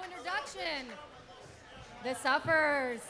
introduction. The Suffers.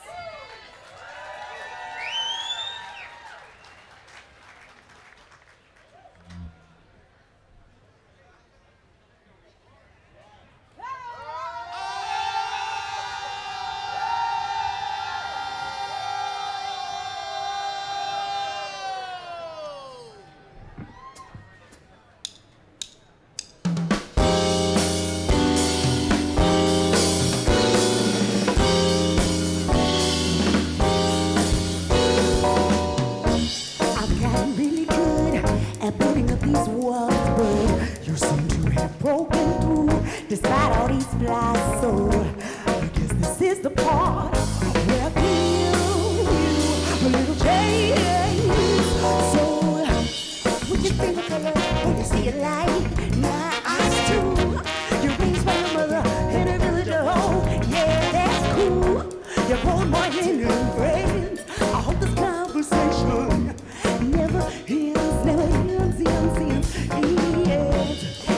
Despite all these flies, so I guess this is the part where I feel you a little change. So, would you feel the color when you see it like my eyes too? You're raised by your mother in a village at home. Yeah, that's cool. You're born more than your friends. I hope this conversation never ends, never ends,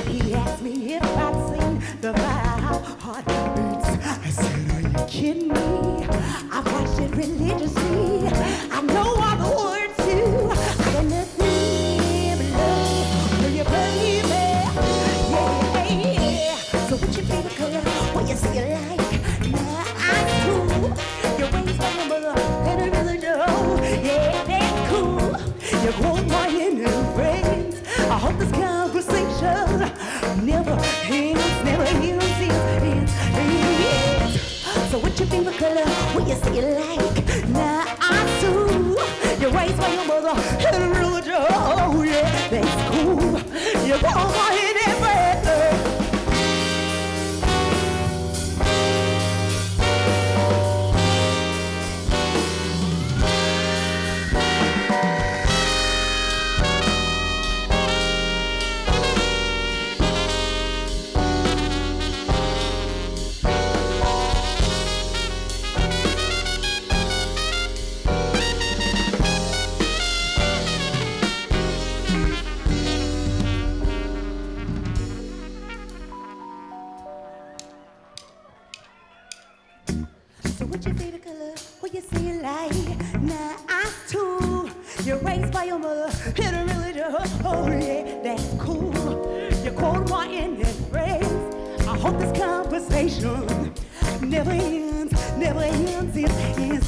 He asked me if I'd seen the heartbeats. I said, are you kidding me? I watched it religiously. I know all the words too. I got nothing but love for you, baby. Yeah. So would you be the color when you see it like my eyes too? You're raised by your mother and a village home. Yeah, that's cool. You're grown more in your brains. I hope this conversation never ends, never ends. So what your favorite color when you see it like now I too? You're raised by your mother in a religion. Oh yeah, that's cool. You're born for it everything. What's your favorite color? What you see it like? Now I too. You're raised by your mother in a religion. Oh yeah, that's cool. You're cold more in your friends. I hope this conversation never ends, never ends, ends.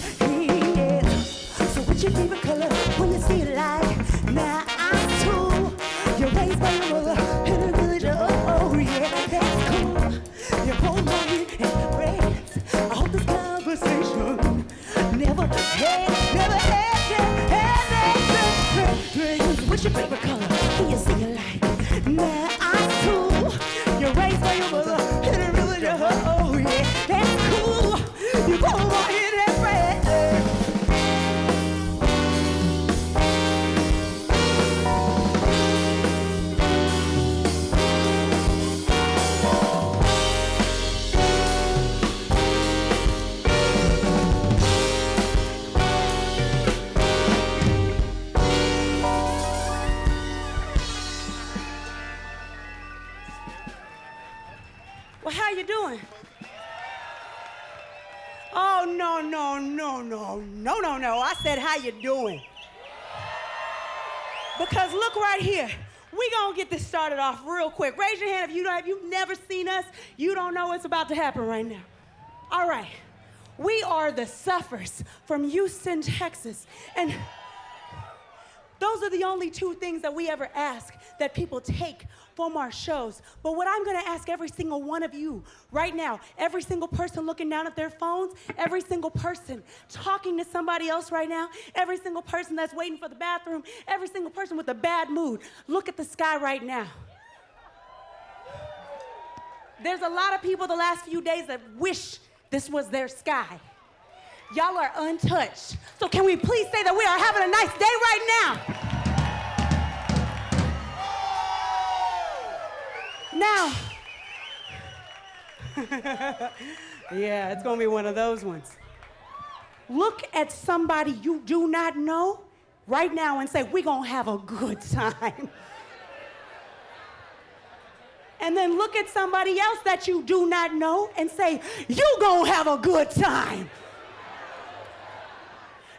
So what's your favorite color when you see it like? Now I too. You're raised by your mother in a religion. Oh yeah, that's cool. You're cold more in your friends. I hope this conversation never ends, never ends. What's your favorite color? When you see it like now I too. You're raised by your mother in a religion. Oh yeah, that's cool. You go on in that bread. Well, how you doing? Oh, no. I said, how you doing? Because look right here. We gonna get this started off real quick. Raise your hand if you've never seen us. You don't know what's about to happen right now. All right. We are the Suffers from Houston, Texas. And those are the only two things that we ever ask that people take from our shows. But what I'm gonna ask every single one of you right now, every single person looking down at their phones, every single person talking to somebody else right now, every single person that's waiting for the bathroom, every single person with a bad mood, look at the sky right now. There's a lot of people the last few days that wish this was their sky. Y'all are untouched. So can we please say that we are having a nice day right now? Now, yeah, it's gonna be one of those ones. Look at somebody you do not know right now and say, we're gonna have a good time. and then look at somebody else that you do not know and say, you gonna have a good time.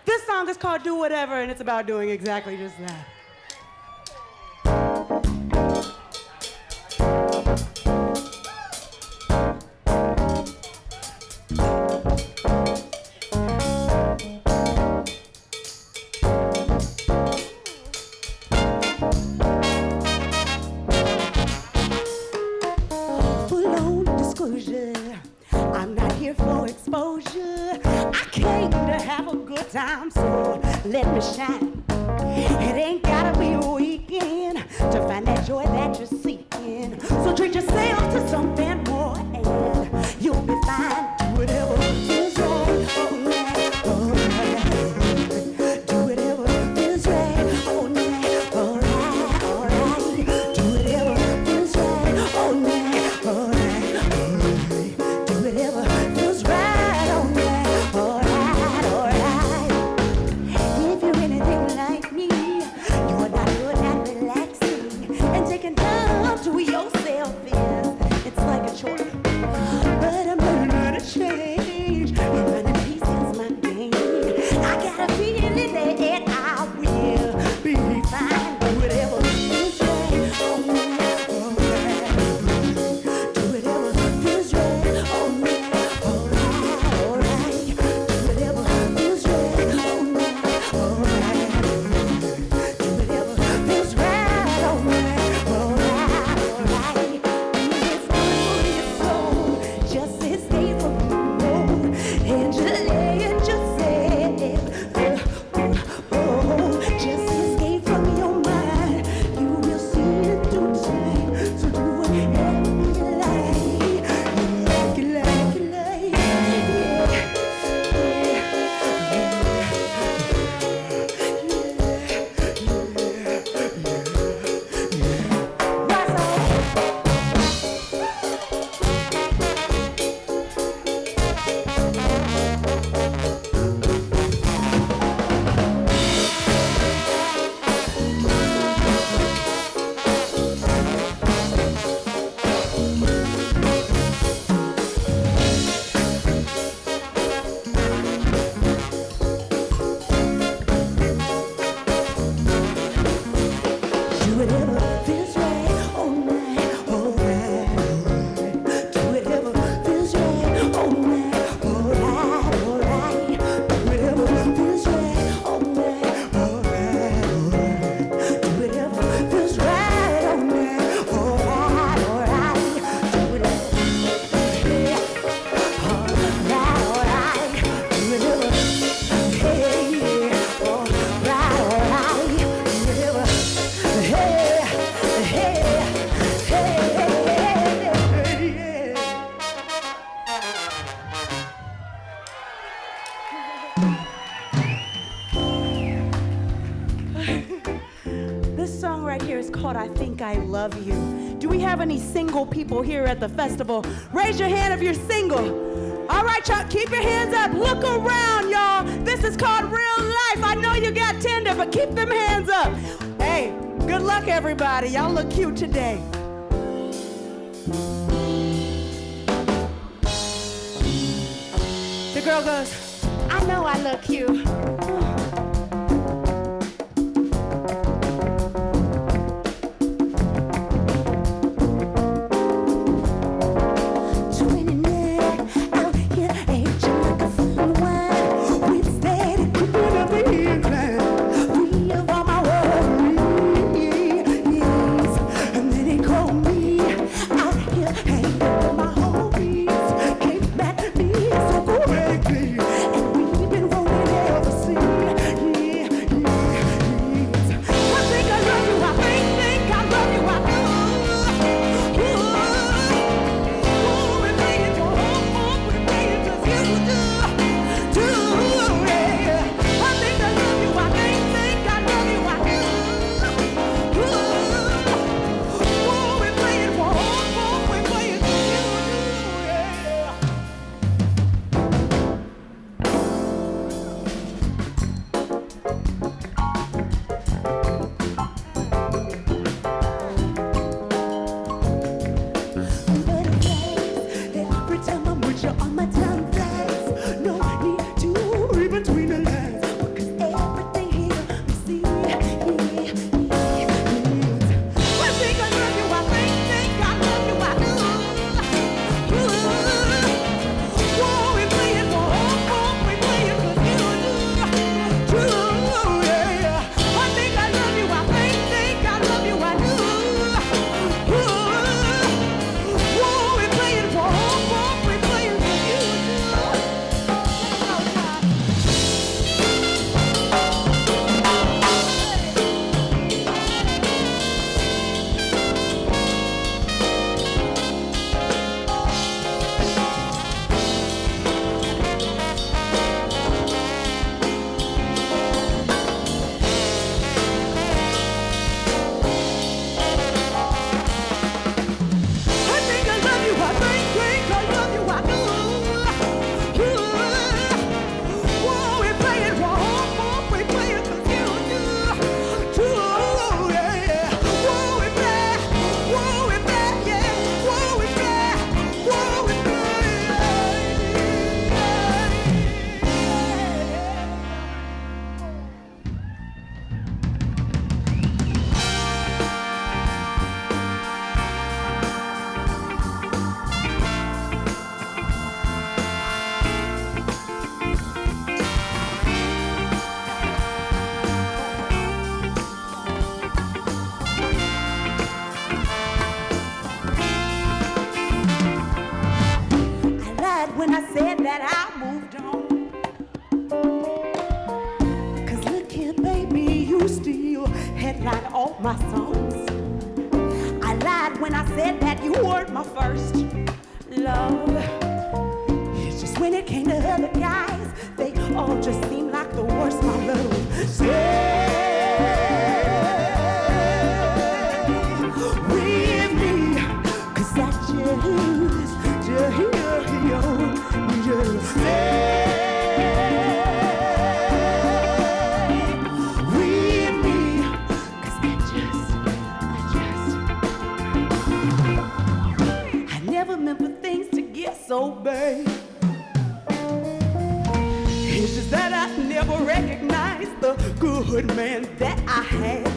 This song is called Do Whatever, and it's about doing exactly just that. I'm not here for exposure. I came to have a good time, so let me shine. It ain't gotta be a weekend to find that joy that you're seeking. So treat yourself to something more, and you'll be fine. Do whatever feels right. Oh, yeah. Oh, yeah. Do whatever feels right. Oh, yeah. All right. All right. Do whatever feels right. Oh, yeah. All right. Love you. Do we have any single people here at the festival? Raise your hand if you're single. All right, y'all, keep your hands up. Look around, y'all. This is called real life. I know you got Tinder, but keep them hands up. Hey, good luck, everybody. Y'all look cute today. The girl goes, I know I look cute. And we've been rolling ever that I moved on. 'Cause look here, baby, you still headline all my songs. I lied when I said that you weren't my first love. It's just when it came to other guys, they all just seemed like the worst, my love. With me, 'cause I just so bad. It's just that I never recognized the good man that I had.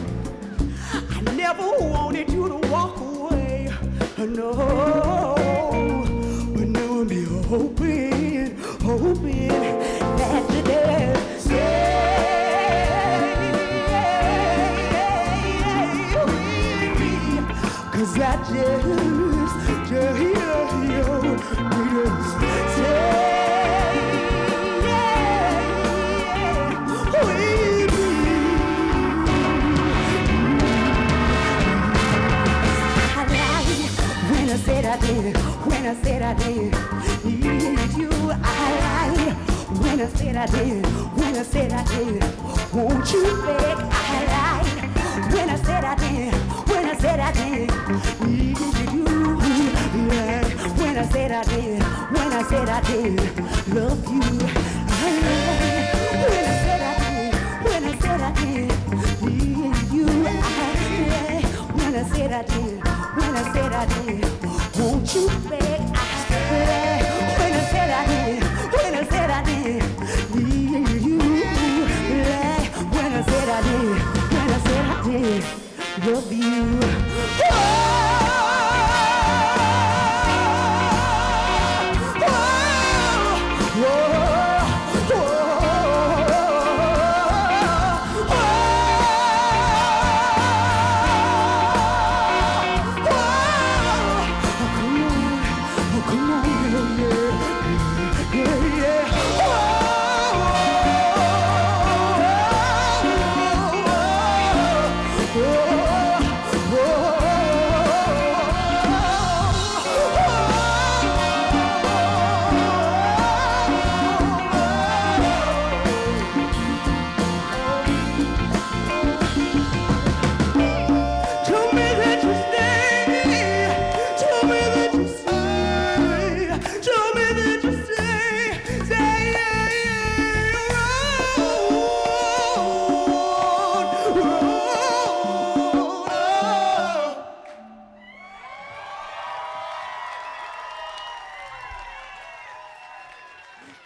I never wanted you to walk away, no. But now I'm hoping that the day cause I when I said I did, need you, I lied. When I said I did, won't you beg, I lied. When I said I did, need you, yeah. When I said I did, love you, I lied. When I said I did, need you, I lied. When I said I did, won't you beg? When I said I did, need you. When I said I did, love you.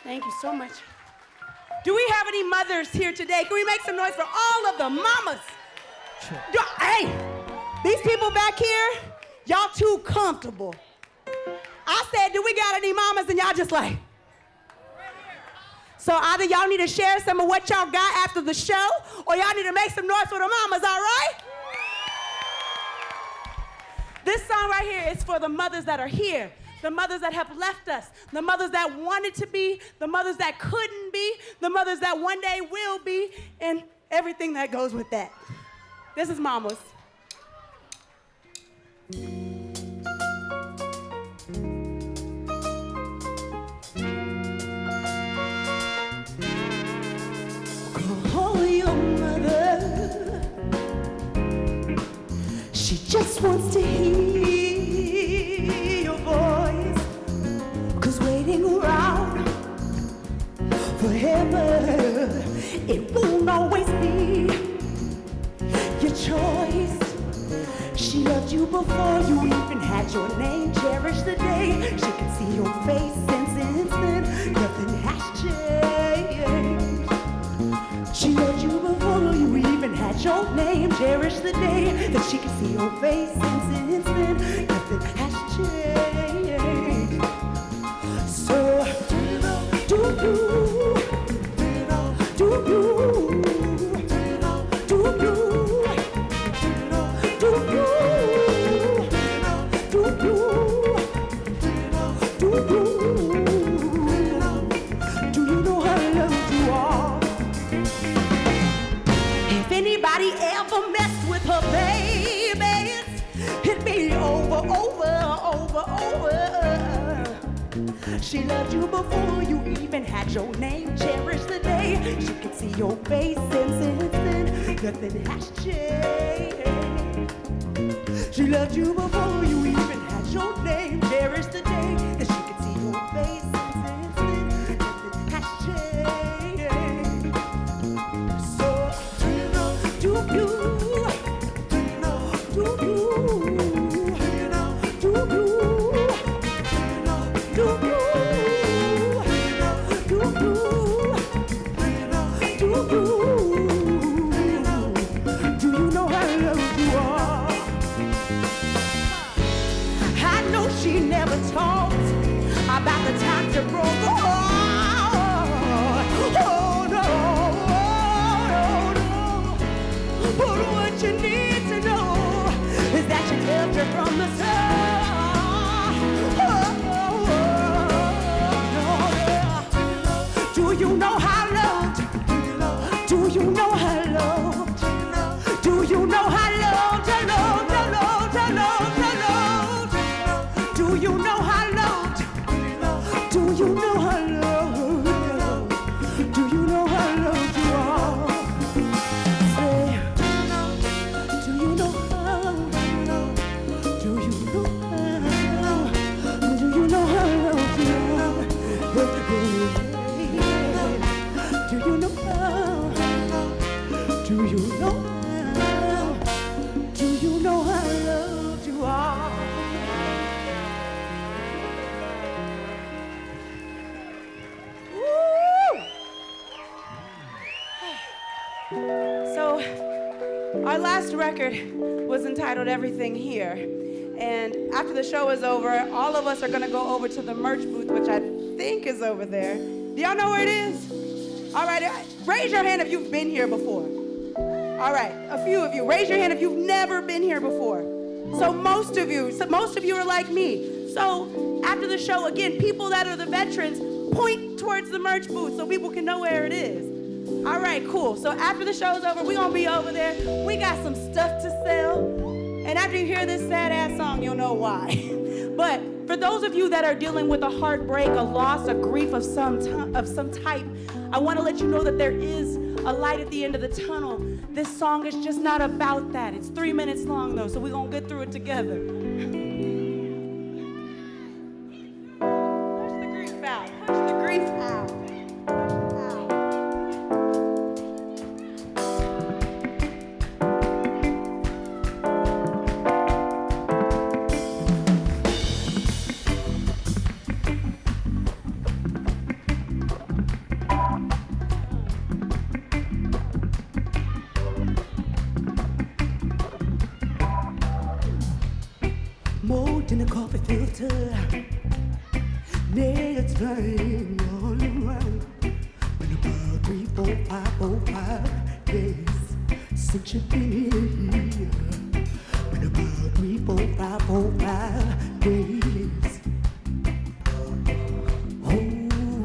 Thank you so much. Do we have any mothers here today? Can we make some noise for all of the mamas? Sure. Hey, these people back here, y'all too comfortable. I said, do we got any mamas? And y'all just like. So either y'all need to share some of what y'all got after the show, or y'all need to make some noise for the mamas, all right? This song right here is for the mothers that are here. The mothers that have left us, the mothers that wanted to be, the mothers that couldn't be, the mothers that one day will be, and everything that goes with that. This is Mamas. Call your mother. She just wants to hear your voice, 'cause waiting around forever, it won't always be your choice. She loved you before you even had your name. Cherish the day she can see your face, and since then nothing has changed. She loved you before you even had your name. Cherish the day that she can see your face, and since then nothing has changed. So do you? over. She loved you before you even had your name. Cherish the day she could see your face, and since then nothing has changed. She loved you before you even had your name. Cherish the day that she could see your face, and since then nothing has changed. So do you know? Do you? Do you know? Do you? Do you? Do you? Do you? She never talked about the times that broke her heart. Oh no, no. But what you need to know is that she loved her from the start. Do you know how loved? Do you know how loved? Do you know how loved? Do you know how loved? Do you know how loved? Do you know how loved you are? Say, do you know how? Do you know how? Do you know how loved you are? Do you know how? Do you know how? Do you know how loved you are? So, our last record was entitled Everything Here. And after the show is over, all of us are gonna go over to the merch booth, which I think is over there. Do y'all know where it is? All right, raise your hand if you've been here before. All right, a few of you, raise your hand if you've never been here before. So most of you are like me. So after the show, again, people that are the veterans, point towards the merch booth so people can know where it is. All right, cool. So after the show's over, we're going to be over there. We got some stuff to sell. And after you hear this sad-ass song, you'll know why. But for those of you that are dealing with a heartbreak, a loss, a grief of some type, I want to let you know that there is a light at the end of the tunnel. This song is just not about that. It's 3 minutes long, though, so we're going to get through it together. Push the grief out. Push the grief out. Mold in a coffee filter, nails flying all around. Been about 3, 4, 5, 4, 5 days since you've been here. Been about 3, 4, 5, 4, 5 days. Oh,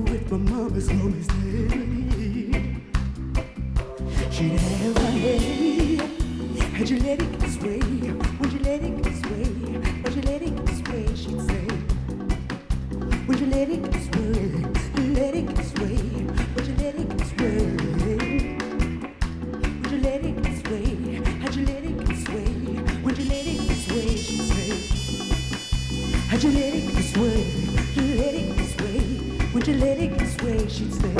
if my mama's home is dead, she'd have my head. Had you let it get this way? Would you let it get this way? Would you let it get this way? She'd say. Would you let it get this way? Let it get this way. Would you let it get this way? Would you let it get this way? How'd you let it get this way? Would you let it get this way? She'd say. How'd you let it get this way? Let it get this way. Would you let it get this way? She'd say.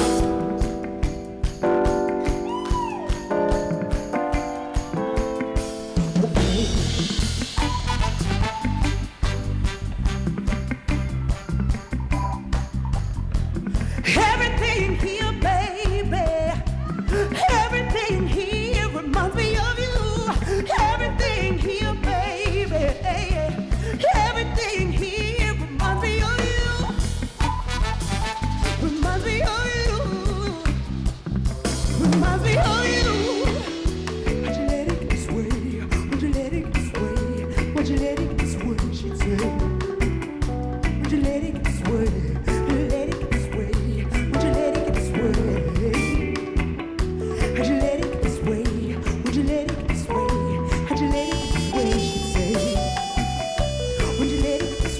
Everything here, baby. Everything here reminds me of you. Everything here, baby. Everything here reminds me of you. Reminds me of you. Reminds me of you. How'd you let it get this way? Would you let it get this way? Would you let it get this way? She'd say. Would you let it get this way? Let it get this way. Would you let it get this way? How'd you let it get this way? Would you let it get this way? How'd you let it get this way? She'd say. Would you let it get this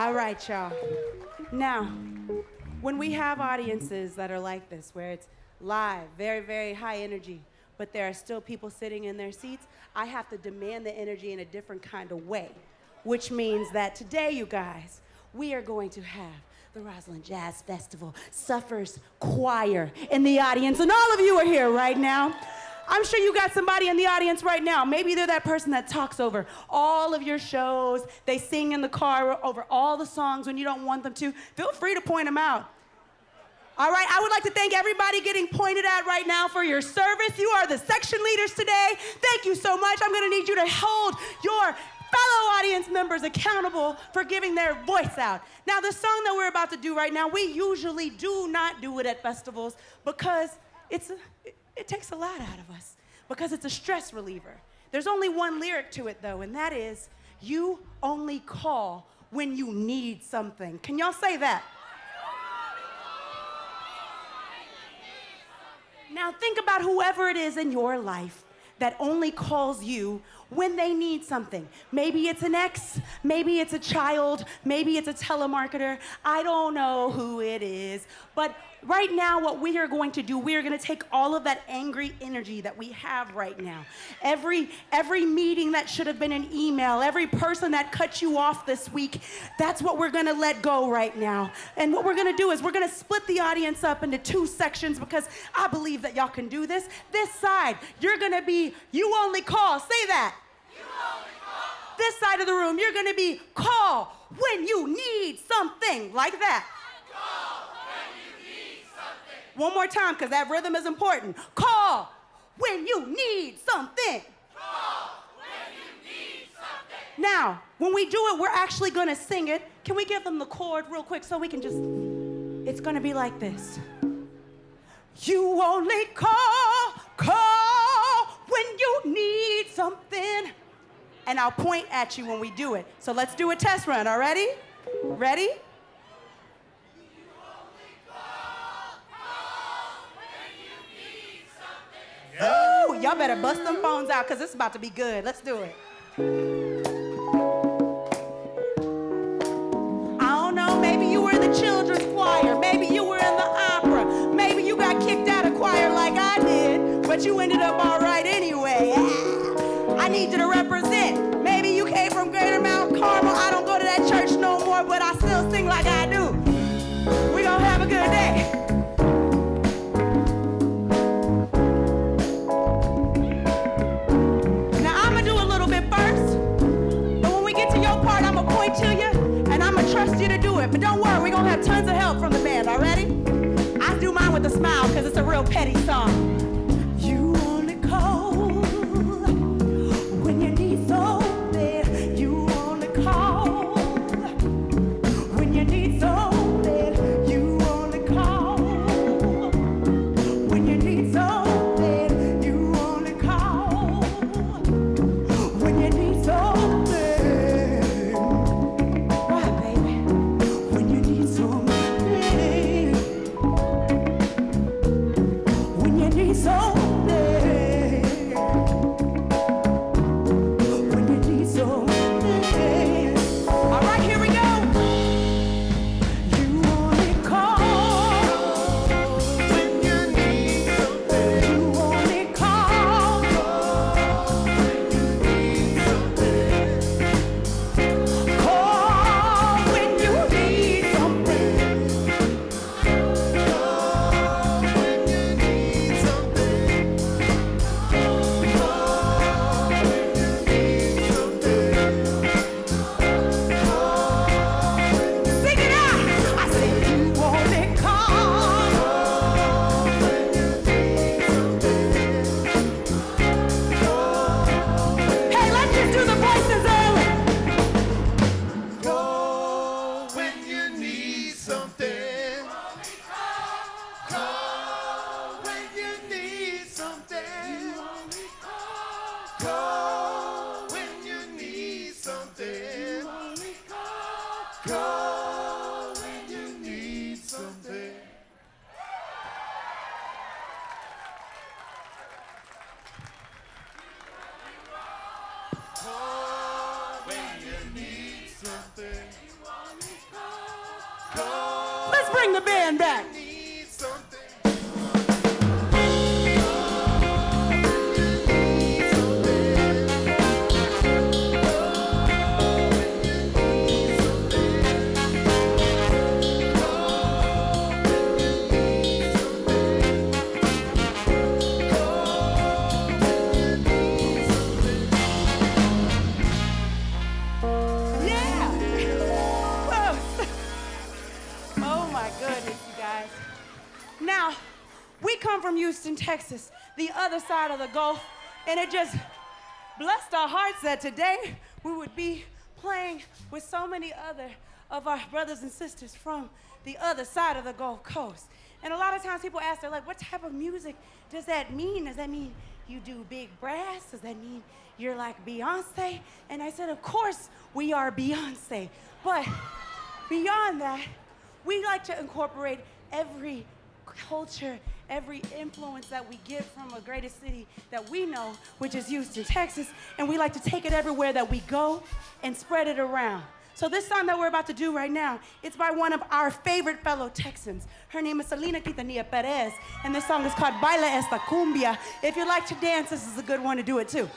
All right, y'all. Now, when we have audiences that are like this, where it's live, very, very high energy, but there are still people sitting in their seats, I have to demand the energy in a different kind of way, which means that today, you guys, we are going to have the Rosslyn Jazz Festival Suffers Choir in the audience, and all of you are here right now. I'm sure you got somebody in the audience right now. Maybe they're that person that talks over all of your shows. They sing in the car over all the songs when you don't want them to. Feel free to point them out. All right, I would like to thank everybody getting pointed at right now for your service. You are the section leaders today. Thank you so much. I'm gonna need you to hold your fellow audience members accountable for giving their voice out. Now, the song that we're about to do right now, we usually do not do it at festivals because it takes a lot out of us, because it's a stress reliever. There's only one lyric to it, though, and that is, you only call when you need something. Can y'all say that? Now think about whoever it is in your life that only calls you when they need something. Maybe it's an ex, maybe it's a child, maybe it's a telemarketer. I don't know who it is, but right now what we are going to do, we are going to take all of that angry energy that we have right now. Every meeting that should have been an email, every person that cut you off this week, that's what we're going to let go right now. And what we're going to do is we're going to split the audience up into two sections because I believe that y'all can do this. This side, you're going to be, you only call, say that. You only call. This side of the room, you're going to be call when you need something, like that. Call when you need something. One more time, because that rhythm is important. Call when you need something. Call when you need something. Now, when we do it, we're actually going to sing it. Can we give them the chord real quick so we can just, it's going to be like this. You only call when you need something. And I'll point at you when we do it. So let's do a test run, all ready? Ready? Oh, y'all better bust them phones out because it's about to be good. Let's do it. I don't know, maybe you were in the children's choir. Maybe you were in the opera. Maybe you got kicked out of choir like I did, but you ended up all right anyway. I need you to represent. Maybe you came from Greater Mount Carmel. I don't go to that church no more, but I still sing like I do. We're gonna have a good day. Now I'm gonna do a little bit first, but when we get to your part, I'm gonna point to you, and I'm gonna trust you to do it. But don't worry, we're gonna have tons of help from the band, all ready? I do mine with a smile, because it's a real petty song. You only call when you need something. You only call when you need something. You only call when you need something. You only call when you need something. Right, baby? When you need something. When you need something. Bring the band back. Now, we come from Houston, Texas, the other side of the Gulf, and it just blessed our hearts that today we would be playing with so many other of our brothers and sisters from the other side of the Gulf Coast. And a lot of times people ask, they're like, what type of music does that mean? Does that mean you do big brass? Does that mean you're like Beyonce? And I said, of course we are Beyonce. But beyond that, we like to incorporate every culture, every influence that we get from a greatest city that we know, which is Houston, Texas, and we like to take it everywhere that we go and spread it around. So this song that we're about to do right now, it's by one of our favorite fellow Texans. Her name is Selena Quintanilla Perez, and this song is called Baila Esta Cumbia. If you like to dance, this is a good one to do it too.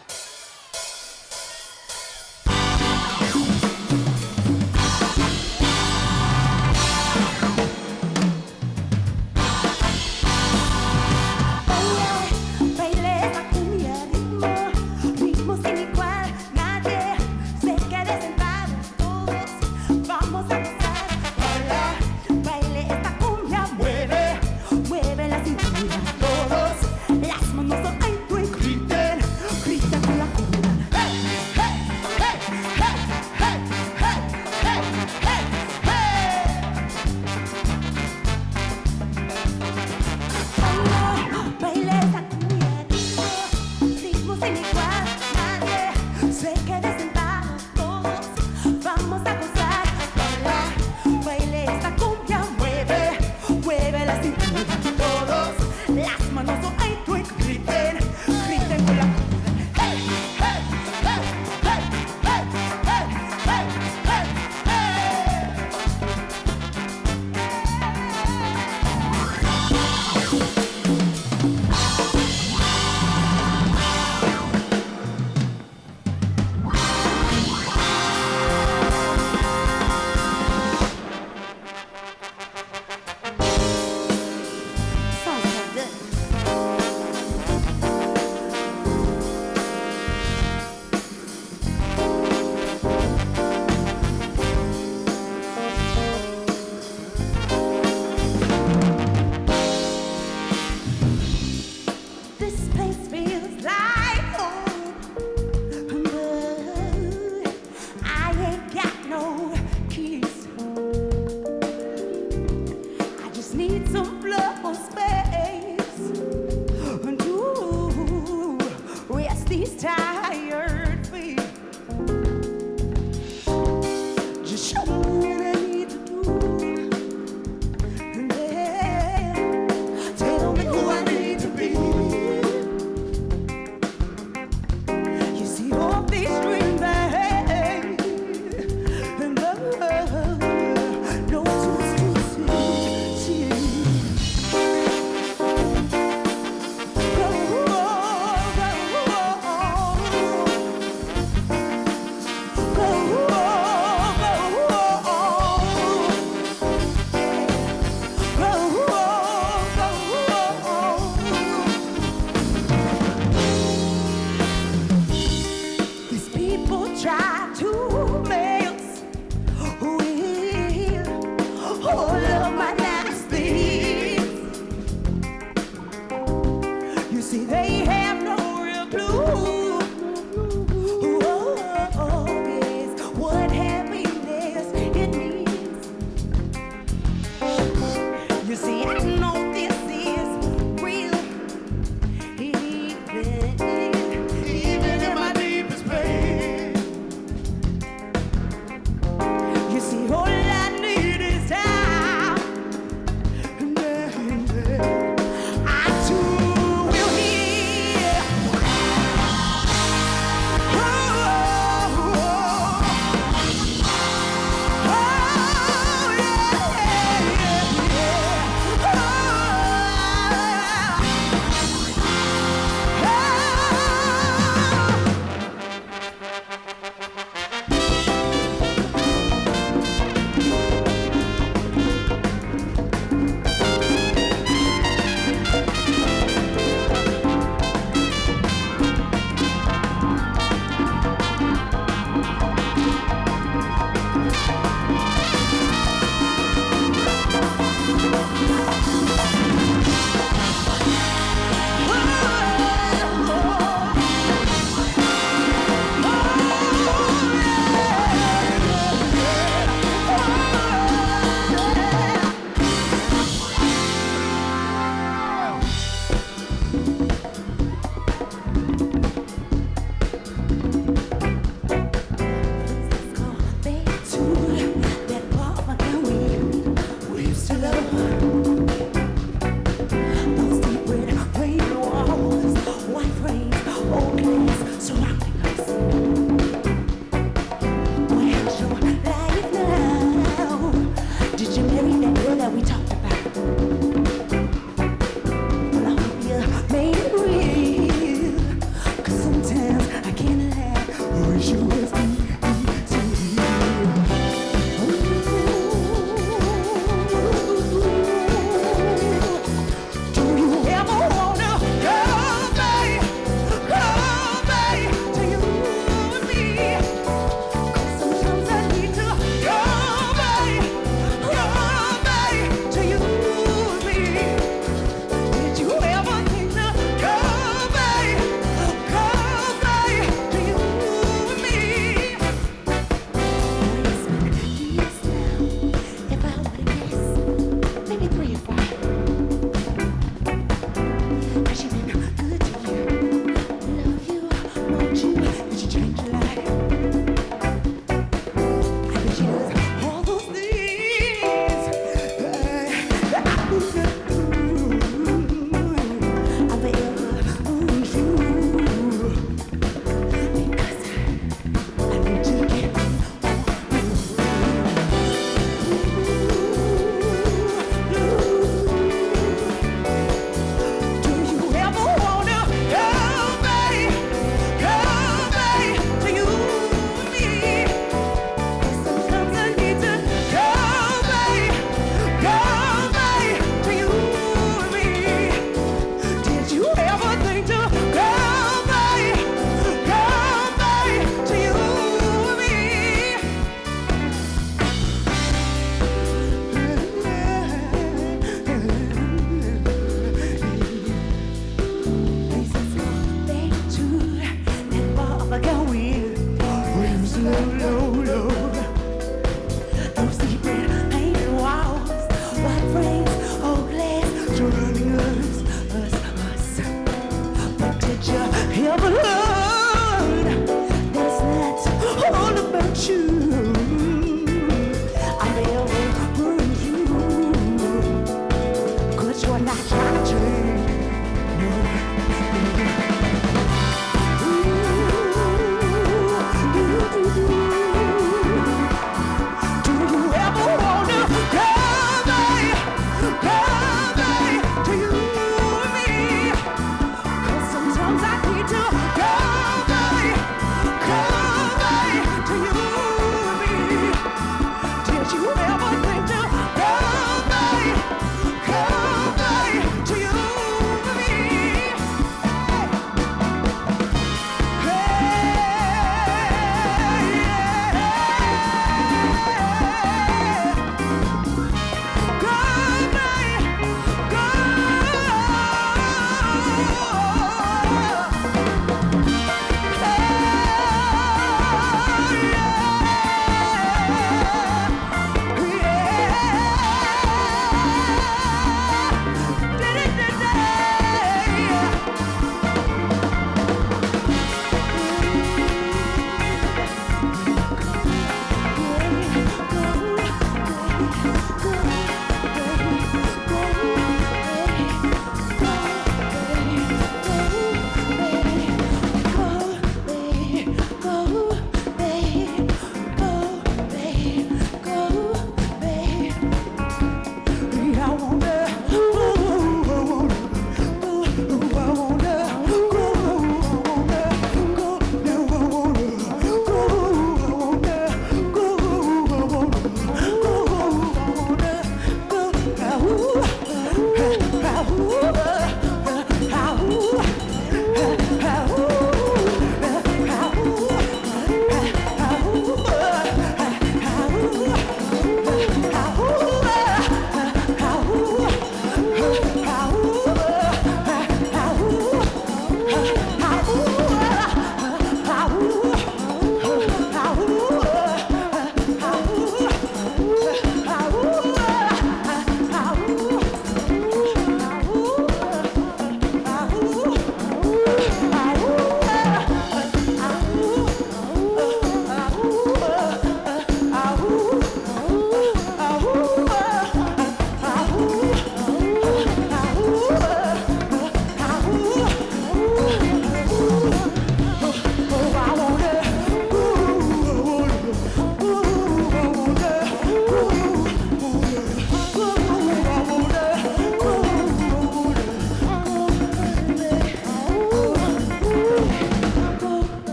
So rock me close. Well, how's your life now? Did you marry that girl that we talked about? Well, I hope you made it real. 'Cause sometimes I can't lie. I wish you was easy. Do you ever wanna go, babe? Go, babe, till you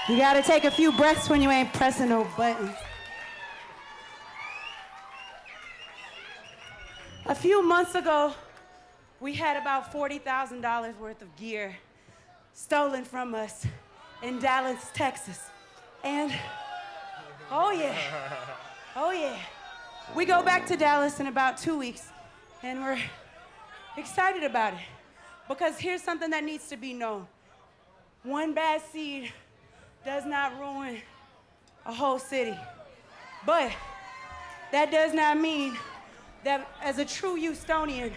You gotta take a few breaths when you ain't pressing no buttons. A few months ago, we had about $40,000 worth of gear stolen from us in Dallas, Texas. And, oh yeah. We go back to Dallas in about 2 weeks, and we're excited about it. Because here's something that needs to be known. One bad seed does not ruin a whole city. But that does not mean that as a true Houstonian,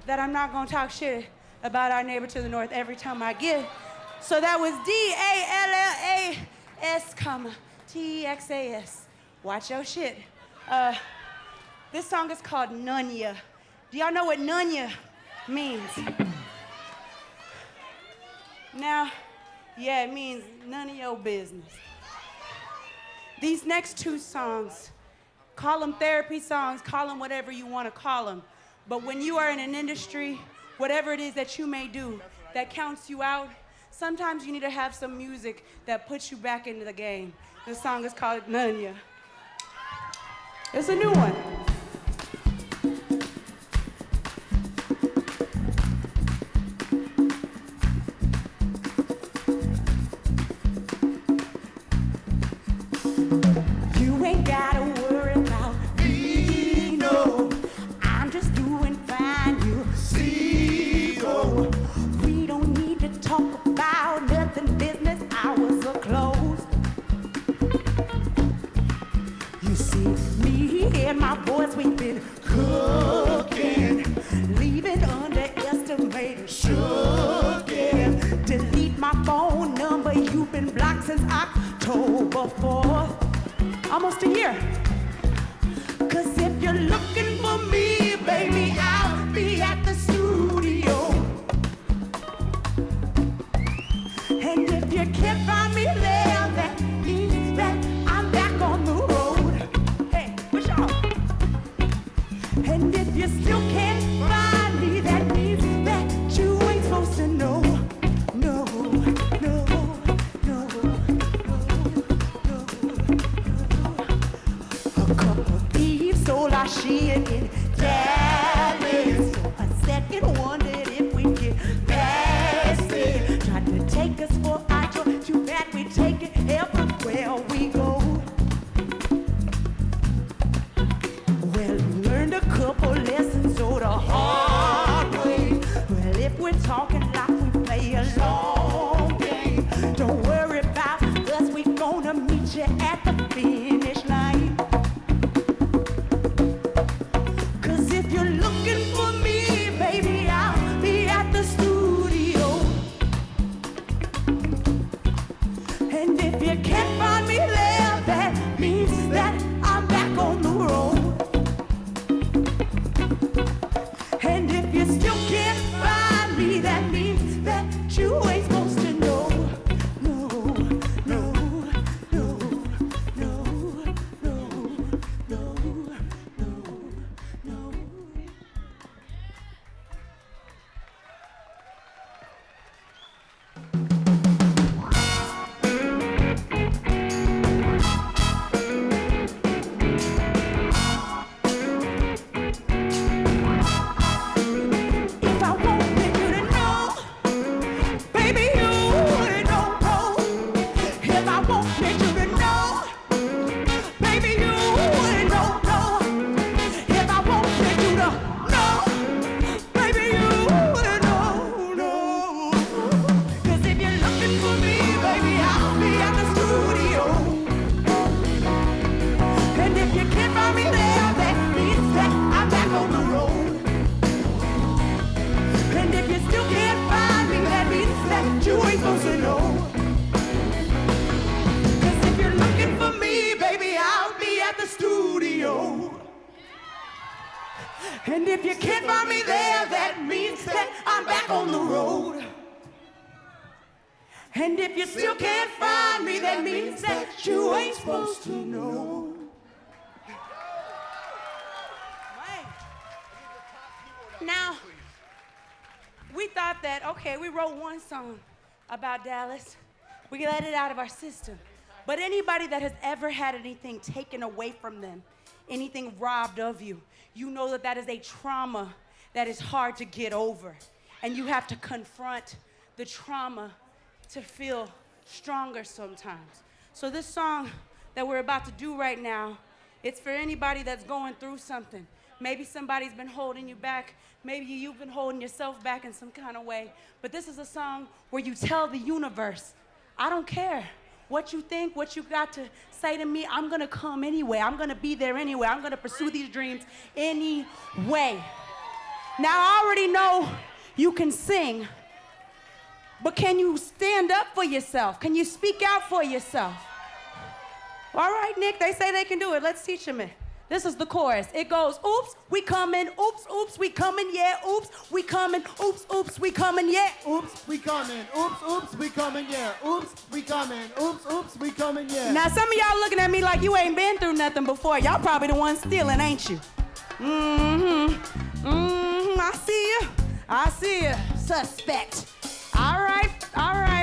that I'm not gonna talk shit about our neighbor to the north every time I give. So that was D-A-L-L-A-S, T-E-X-A-S. Watch your shit. This song is called Nunya. Do y'all know what Nunya means? Now, yeah, it means none of your business. These next two songs, call them therapy songs, call them whatever you want to call them. But when you are in an industry, whatever it is that you may do that counts you out, sometimes you need to have some music that puts you back into the game. This song is called Nunya. It's a new one. You ain't gotta worry about me, no. I'm just doing fine, you see, oh. We don't need to talk about nothing, business hours are closed. You see, me and my boys, we've been cooking, leaving underestimated, shooking. Delete my phone number, you've been blocked since October 4th. Almost a year. 'Cause if you're looking for me, baby, I'll be at the studio. And if you can't find me there, that means that I'm back on the road. Hey, push off. And if you still can't find me, that means that you ain't supposed to know. No, no, no, no, no. A couple thieves stole our shit in Dallas. For a second, wondered if we get past it. Tried to take us for our joy. Too bad we take it everywhere we go. Well, we learned a couple lessons so the hard way. Well, if we're talking like we play a long game, don't worry about us, we gonna meet you at the finish line. 'Cause if you're looking for me, baby, I'll be at the studio. And if you can't find me there, that means that I'm back on the road. And if you still can't find me, that means that you ain't supposed to know. No, no, no, no, no, no, no, no. If I wanted you to know, baby, you wouldn't know. If I wanted you to know, baby, you wouldn't know. If I wanted you to know, baby, you wouldn't know. 'Cause if you're looking for me, baby, I'll be at the studio. And if you can't find me there, that means that I'm back on the road. And if you still can't find me, that means that you ain't supposed to know. 'Cause if you're looking for me, baby, I'll be at the studio. And if you can't find me there, that means that I'm back on the road. And if you still can't find me, that means that you ain't supposed to know. Now, we thought that, okay, we wrote one song about Dallas, We can let it out of our system. But anybody that has ever had anything taken away from them, anything robbed of you, you know that that is a trauma that is hard to get over. And you have to confront the trauma to feel stronger sometimes. So this song that we're about to do right now, it's for anybody that's going through something. Maybe somebody's been holding you back. Maybe you've been holding yourself back in some kind of way. But this is a song where you tell the universe, I don't care what you think, what you got to say to me. I'm gonna come anyway. I'm gonna be there anyway. I'm gonna pursue these dreams anyway. Now, I already know you can sing, but can you stand up for yourself? Can you speak out for yourself? All right, Nick, they say they can do it. Let's teach them it. This is the chorus. It goes, oops, we coming, oops, oops, we coming, yeah, oops, we coming, oops, oops, we coming, yeah. Oops, we coming, oops, oops, we coming, yeah. Oops, we coming, oops, oops, we coming, yeah. Now, some of y'all looking at me like you ain't been through nothing before. Y'all probably the ones stealing, ain't you? I see you, suspect. All right,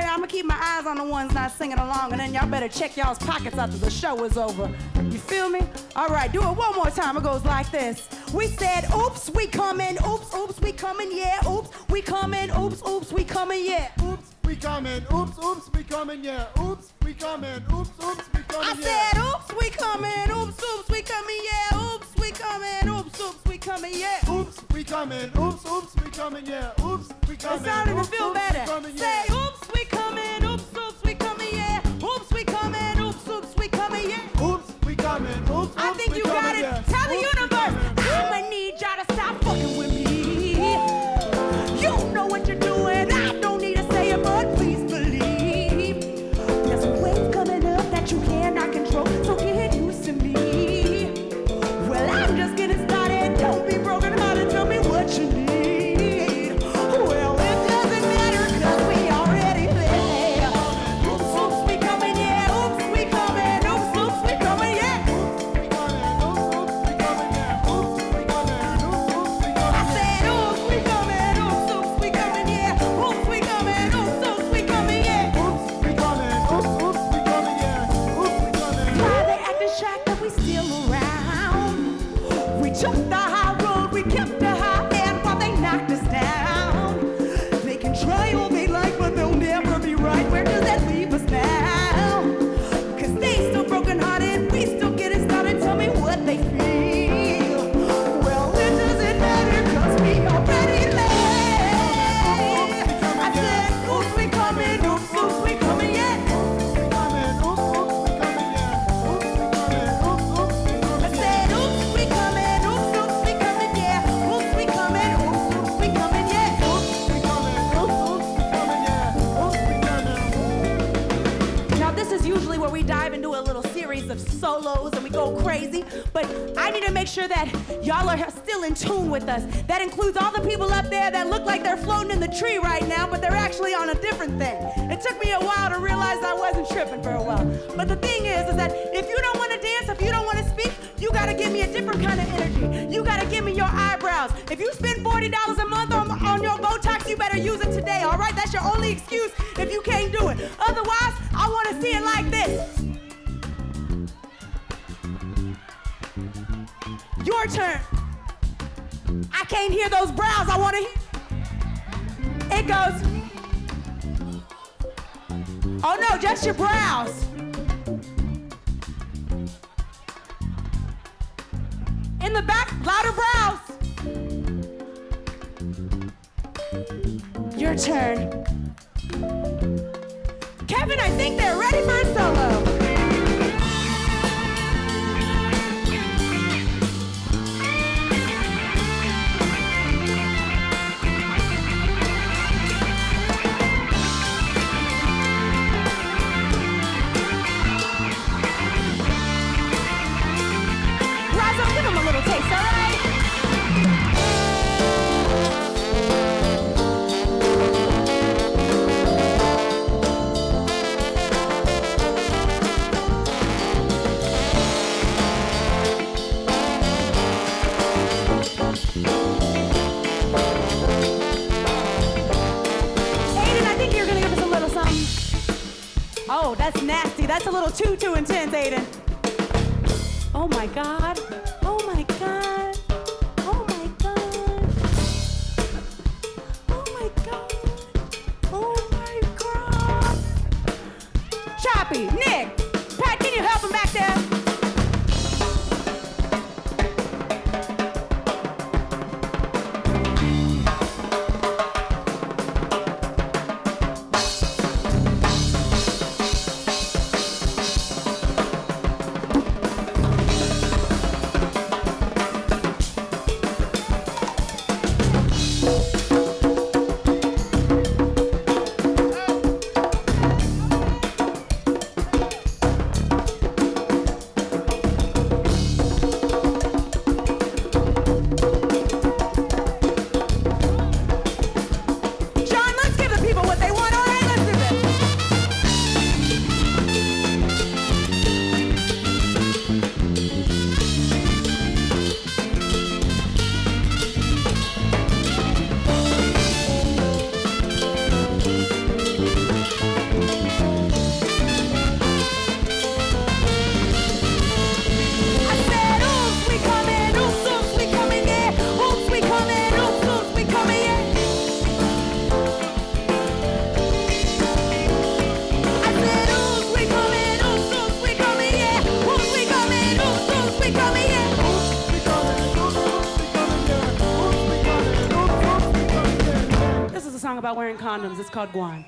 I'm gonna keep my eyes on the ones not singing along, and then y'all better check y'all's pockets after the show is over. You feel me? All right, do it one more time. It goes like this. We said, oops, we coming, oops, oops, we coming, yeah, oops, we coming, oops, oops, we coming, yeah. Oops, we coming, oops, oops, we coming, yeah. Oops, we coming, oops, oops, we coming, yeah. I said, oops, we coming, oops, oops, we coming, yeah, oops, we coming, oops, oops, we coming, yeah. Oops, we coming, oops, oops, we coming, yeah. Oops, we coming. It sounded to feel better. Say, oops, we coming, oops, oops, we coming, yeah. Oops, we coming, oops, oops, we coming, yeah. Oops, we coming, oops, oops, I think we you got coming, it. yeah. Tell the universe, I'ma need y'all to stop fucking with me. You know what you're doing. I don't need to say it, but please believe. There's a wave coming up that you cannot control, so get used to me. Well, I'm just getting started. Don't be broken hearted. Tell me what you need. Well, it doesn't matter, 'cause we already played. Oops, oops, we coming, yeah. Oops, we coming. Oops, oops, we coming, yeah. I said, oops, we coming, oops, oops, we coming, yeah. Oops, we coming, oops, oops, we coming, yeah. Why they acting shocked that we still around? We took the high road, we kept the high end while they knocked us down. They can try all they like, but they'll never be right. Where does that leave us now? 'Cause they still broken hearted, we still getting started. Tell me what they feel. Well, it doesn't matter, 'cause we already late. I said, oops, we coming, oops, oops, we coming, yeah. I said, oops, we coming, oops, oops, we coming, yeah. Oops, we coming, oops, oops, we coming, yeah. Now, this is usually where we dive into a little series of solos and we go crazy, but I need to make sure that y'all are still in tune with us. That includes all the people up there that look like they're floating in the tree right now, but they're actually on a different thing. It took me a while to realize I wasn't tripping for a while. But the thing is that if you don't want to dance, if you don't want to speak, you gotta give me a different kind of energy. You gotta give me your eyebrows. If you spend $40 a month on your Botox, you better use it today, all right? That's your only excuse if you can't do it. Otherwise, I want to see it like this. Your turn. I can't hear those brows. I want to hear. It goes. Oh no, just your brows. In the back, louder brows. Your turn. Kevin, I think they're ready for a solo. Rise, give them a little taste, all right? That's nasty. That's a little too intense, Aiden. Oh my God. Oh my God. Oh my God. Oh my God. Oh my God. Choppy, Nick, Pat, can you help him back there? About wearing condoms. It's called Guan.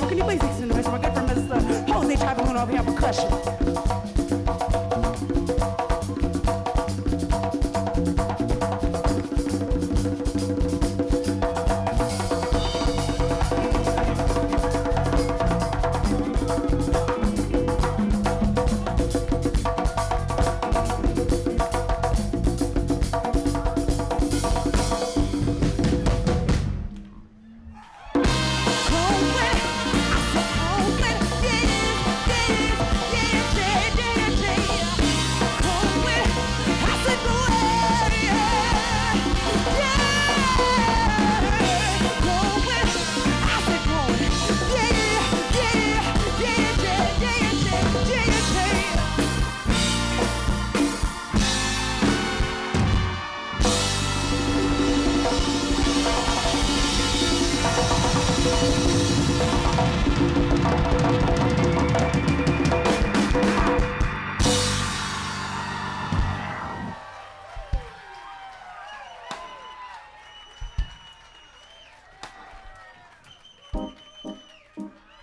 Can you please extend the rest of my good friend, Mr. Jose Tribal over here on percussion? Cold wind, I said cold wind.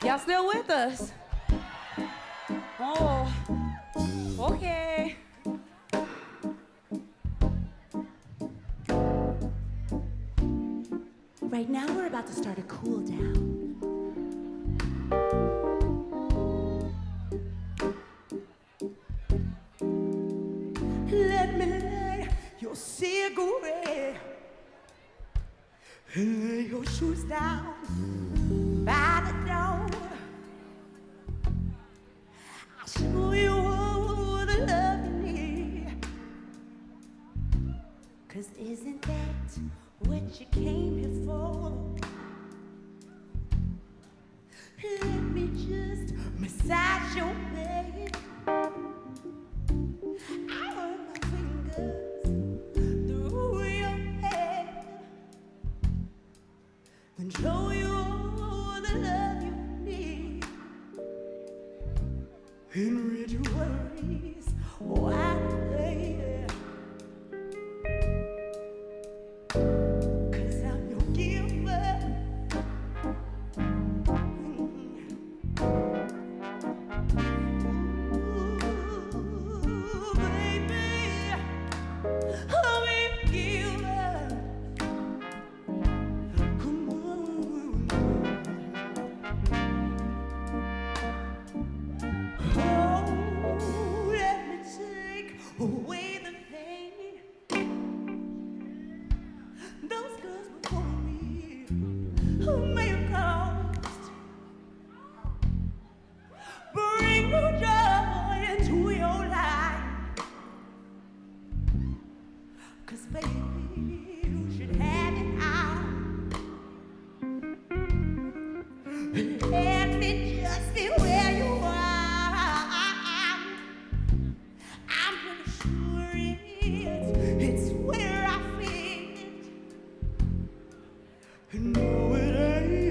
Y'all still with us? Oh, okay. Right now we're about to start a cool down. Let me light your cigarette and lay your shoes down by the door. I'll show you all the love you need. 'Cause isn't that what you came here for? Let me just massage your back. I run my fingers through your hair and show you all the love you need. And rid your worries while there. 'Cause I'm your giver. Ooh, baby, I'm a giver. Come on. Oh, let me take away the pain. Those girls before me who may have caused. Bring new joy into your life. 'Cause baby, you should have it out. Let me just be where you are. I'm pretty sure it's where I fit. No, it ain't.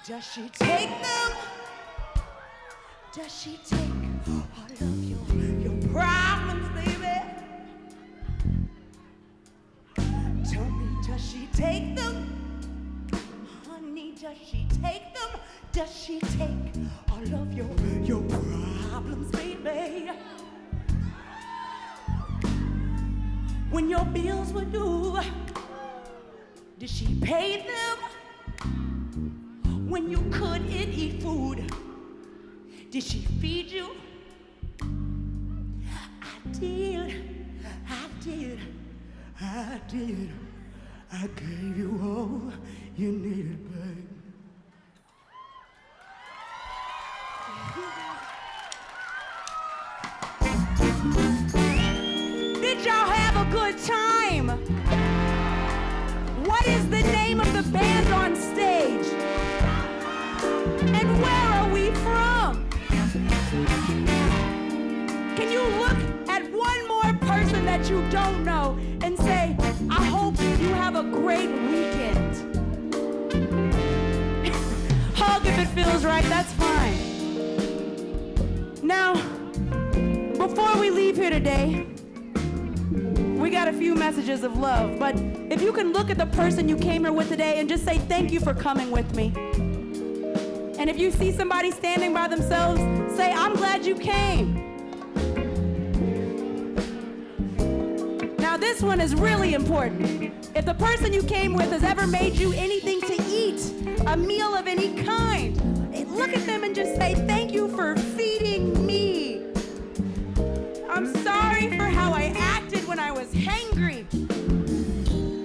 Does she take them? Does she take all of your problems, baby? Tell me, does she take them? Honey, does she take them? Does she take all of your problems, baby? When your bills were due, did she pay them? When you couldn't eat food, did she feed you? I did. I gave you all you needed, babe. Did y'all have a good time? What is the name of the band on stage? And where are we from? Can you look at one more person that you don't know and say, I hope you have a great weekend? Hug if it feels right, that's fine. Now, before we leave here today, we got a few messages of love, but if you can look at the person you came here with today and just say thank you for coming with me. And if you see somebody standing by themselves, say, I'm glad you came. Now this one is really important. If the person you came with has ever made you anything to eat, a meal of any kind, look at them and just say, thank you for feeding me. I'm sorry for how I acted when I was hangry,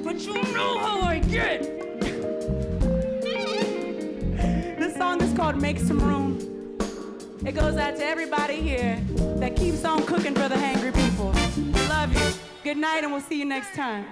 but you know how I get. This song is called Make Some Room. It goes out to everybody here that keeps on cooking for the hangry people. Love you. Good night, and we'll see you next time.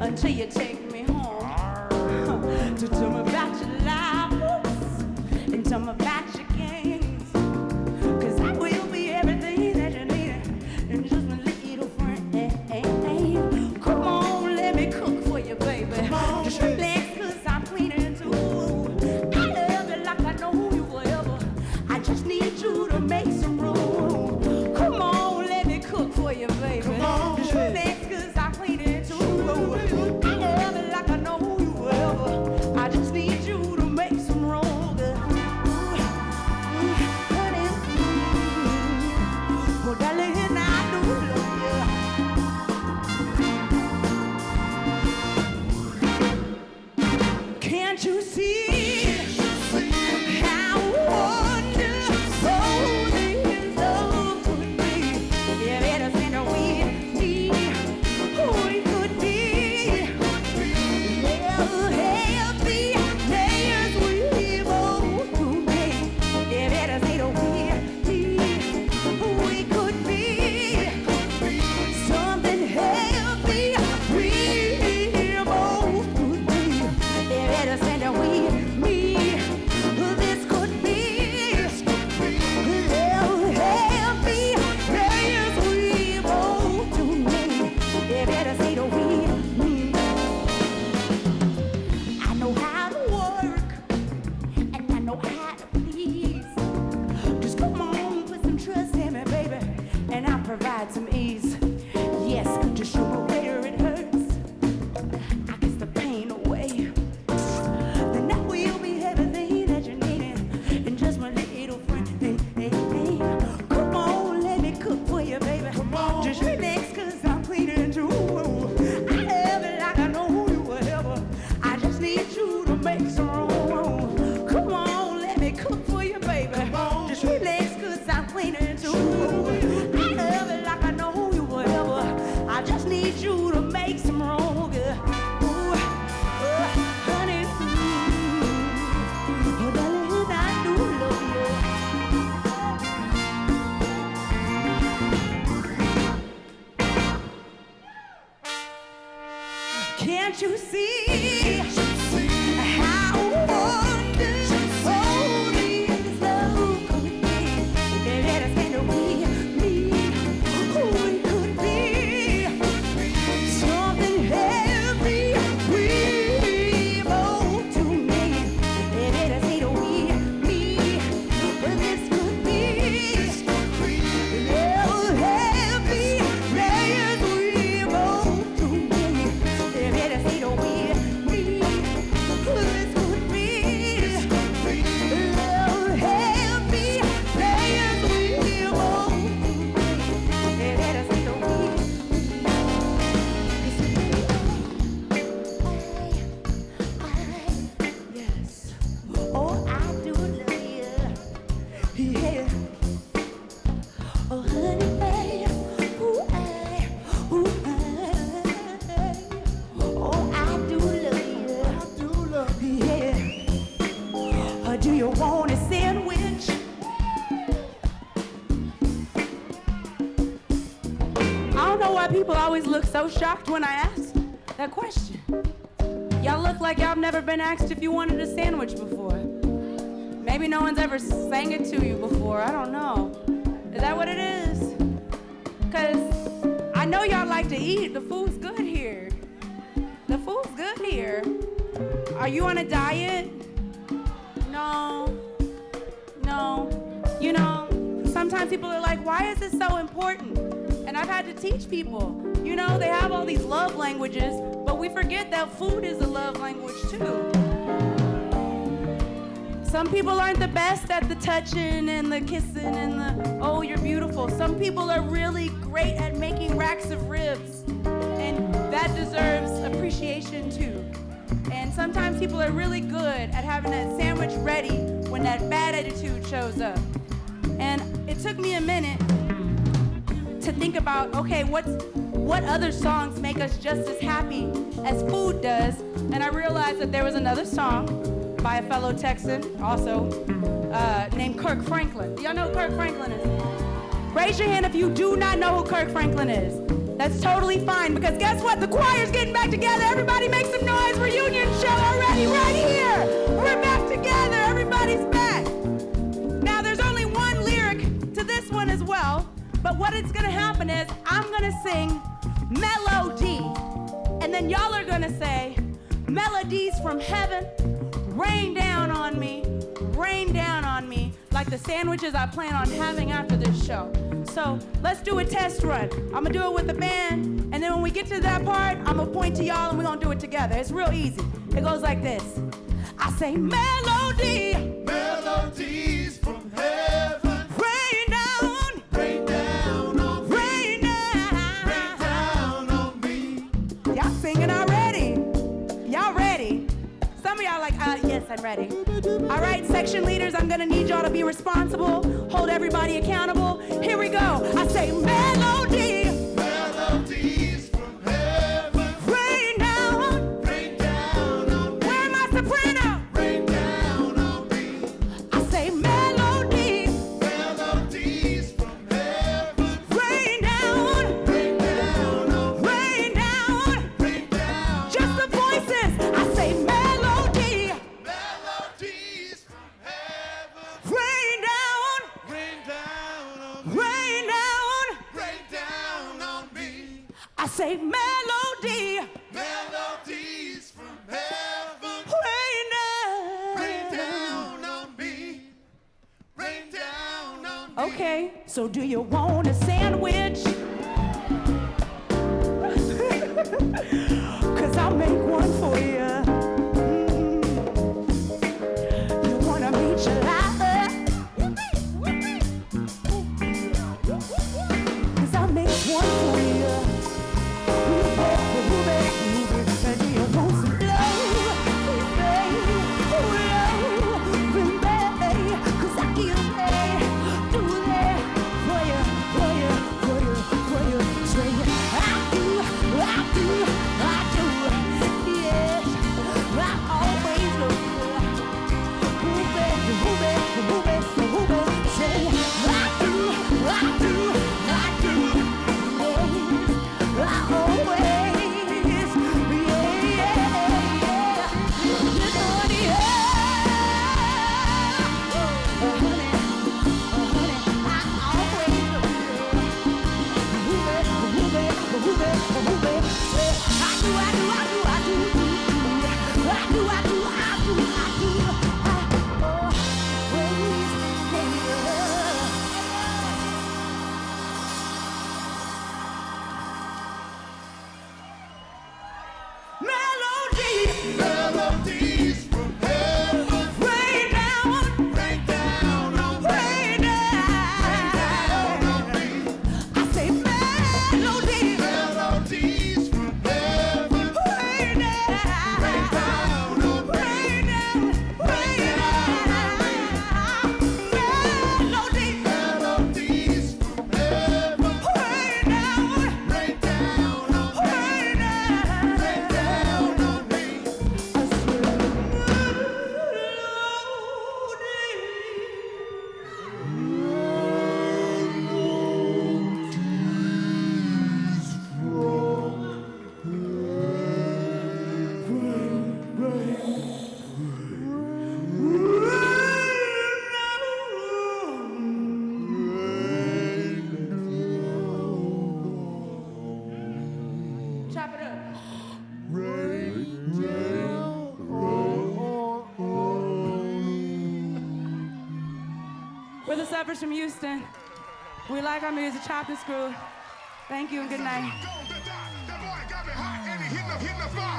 Until you take me home to tell me about your life and tell me about your games, 'cause I will be everything that you need and just a little friend. Come on, let me cook for you, baby. Just relax, 'cause I'm cleaning too. I love you like I know you forever. I just need you to make some room. Come on, let me cook for you, baby. Just relax, 'cause I'm cleaning too. I just need Can't you see how wonderful this love could be? Let us stand we who we could be. Something heavy we both to me. Let us stand we this could be. Love heavy layers we both to me. Let us stand we this could be. Love heavy layers we both to me. Let us stand we. Yes. Oh, I do love you. Yeah. Oh, honey, babe. Ooh, ooh, oh, I do love you. I do love you. Yeah. Do you want a sandwich? I don't know why people always look so shocked when I ask that question. Y'all look like y'all have never been asked if you wanted a sandwich before. Maybe no one's ever sang it to you before. I don't know. Is that what it is? Because I know y'all like to eat. The food's good here. The food's good here. Are you on a diet? No. You know, sometimes people are like, why is this so important? And I've had to teach people. You know, they have all these love languages, but we forget that food is a love language too. Some people aren't the best at the touching and the kissing and the, oh, you're beautiful. Some people are really great at making racks of ribs, and that deserves appreciation too. And sometimes people are really good at having that sandwich ready when that bad attitude shows up. And it took me a minute to think about, okay, what other songs make us just as happy as food does? And I realized that there was another song by a fellow Texan, also named Kirk Franklin. Do y'all know who Kirk Franklin is? Raise your hand if you do not know who Kirk Franklin is. That's totally fine, because guess what? The choir's getting back together. Everybody make some noise. Reunion show already right here. We're back together. Everybody's back. Now, there's only one lyric to this one as well, but what it's going to happen is I'm going to sing melody, and then y'all are going to say, melodies from heaven, rain down on me, like the sandwiches I plan on having after this show. So let's do a test run. I'm gonna do it with the band, and then when we get to that part, I'm gonna point to y'all and we're gonna do it together. It's real easy. It goes like this. I say melody, Melodies from heaven. rain down, Rain down on me. rain down. Rain down on me. Y'all singing already? Y'all ready? Some of y'all like, yes, I'm ready. All right, section leaders, I'm gonna need y'all to be responsible, hold everybody accountable. Here we go. I say melody. Melodies from heaven. Rain down. Rain down on me. Where my soprano? Rain down on me. I say melody. Melodies from heaven. Rain down. Rain down on me. Rain down. Rain down. Just the voices. I say melody. Melodies from heaven. Rain down. Rain down on me. Rain down. Rain down on me. I say melody. Melodies from heaven. Rain down. Rain down on me. Rain down on me. Okay, so do you want a sandwich? Cause I'll make one for you. You wanna meet your lover? Cause I'll make one for you. And do you want some love? Baby, cause I can do that for you. We're the Suffers from Houston. We like our music, chopped and screwed. Thank you and good night. That boy got me hot and he hitting the fire.